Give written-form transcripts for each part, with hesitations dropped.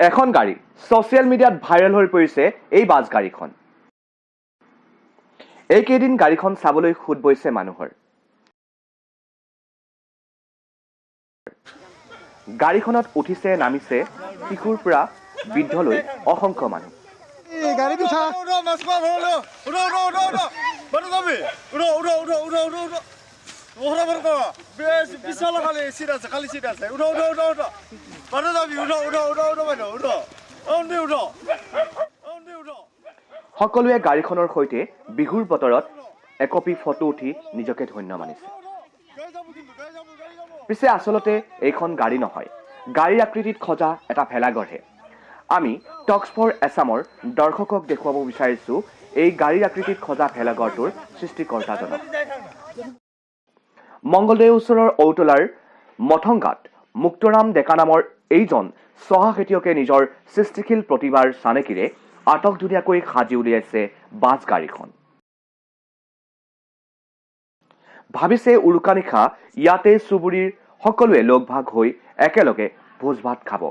এখন গাড়ী ছ'চিয়েল মিডিয়াত ভাইৰেল হৈ পৰিছে এই বাছ গাড়ীখন। এইকেইদিন গাড়ীখন চাবলৈ খুদ বৈছে মানুহৰ। গাড়ীখনত উঠিছে নামিছে শিশুৰ পৰা বৃদ্ধলৈ অসংখ্য মানুহ। সকলোৱে গাড়ীখনৰ সৈতে বিহুৰ বতৰত একপি ফটো উঠি নিজকে ধন্য মানিছে। পিছে আচলতে এইখন গাড়ী নহয়, গাড়ীৰ আকৃতিত সজা এটা ভেলাঘৰহে। আমি টক্স ফৰ এছামৰ দৰ্শকক দেখুৱাব বিচাৰিছো এই গাড়ীৰ আকৃতিত সজা ভেলাঘৰটোৰ সৃষ্টিকৰ্তাজনক। মংগলদৈৰ ওচৰৰ ঔতলাৰ মথংগাত মুক্তৰাম ডেকা নামৰ এইজন চহা খেতিয়কে নিজৰ সৃষ্টিশীল প্ৰতিভাৰ চানেকিৰে আটকধুনীয়াকৈ সাজি উলিয়াইছে বাছ গাড়ীখন। ভাবিছে উৰুকা নিশা ইয়াতে চুবুৰীৰ সকলোৱে লগভাগ হৈ একেলগে ভোজ ভাত খাব,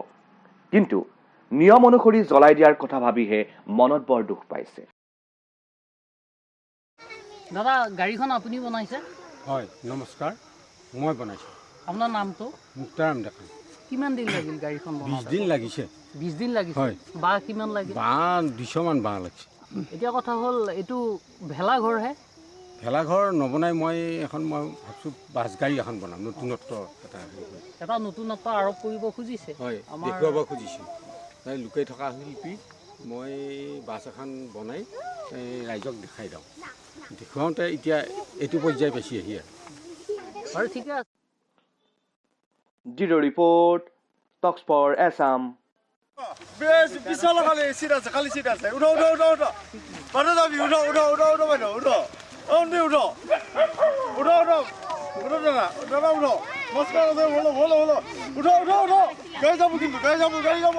কিন্তু নিয়ম অনুসৰি জ্বলাই দিয়াৰ কথা ভাবিহে মনত বৰ দুখ পাইছে। দাদা, গাড়ীখন আপুনি বনাইছে? হয়, নমস্কাৰ, মই বনাইছোঁ। আপোনাৰ নামটো? মুক্তাৰাম ডেকা। কিমান দিন লাগিল গাড়ীখন বনাওঁতে? 20 দিন লাগিছে। 20 দিন লাগিছে? হয়। বাঁহ কিমান লাগিল? বাঁহ 200 মান বাঁহ লাগিছে। এতিয়া কথা হ'ল, এইটো ভেলাঘৰহে? ভেলাঘৰ নবনাই মই ভাবছোঁ বাছ গাড়ী এখন বনাম, নতুনত্ব এটা নতুনত্ব আৰোপ কৰিব খুজিছে? হয়, দেখুৱাব খুজিছোঁ। লুকাই থকা শিল্পী মই বাছ এখন বনাই ৰাইজক দেখাই দিওঁ। দেখুৱাওঁতে এতিয়া এইটো পৰ্যায় বেছি আহি আছে। বাৰু ঠিকে আছে। Zero report, talks for exam. গাড়ি যাব কিন্তু গাড়ি যাব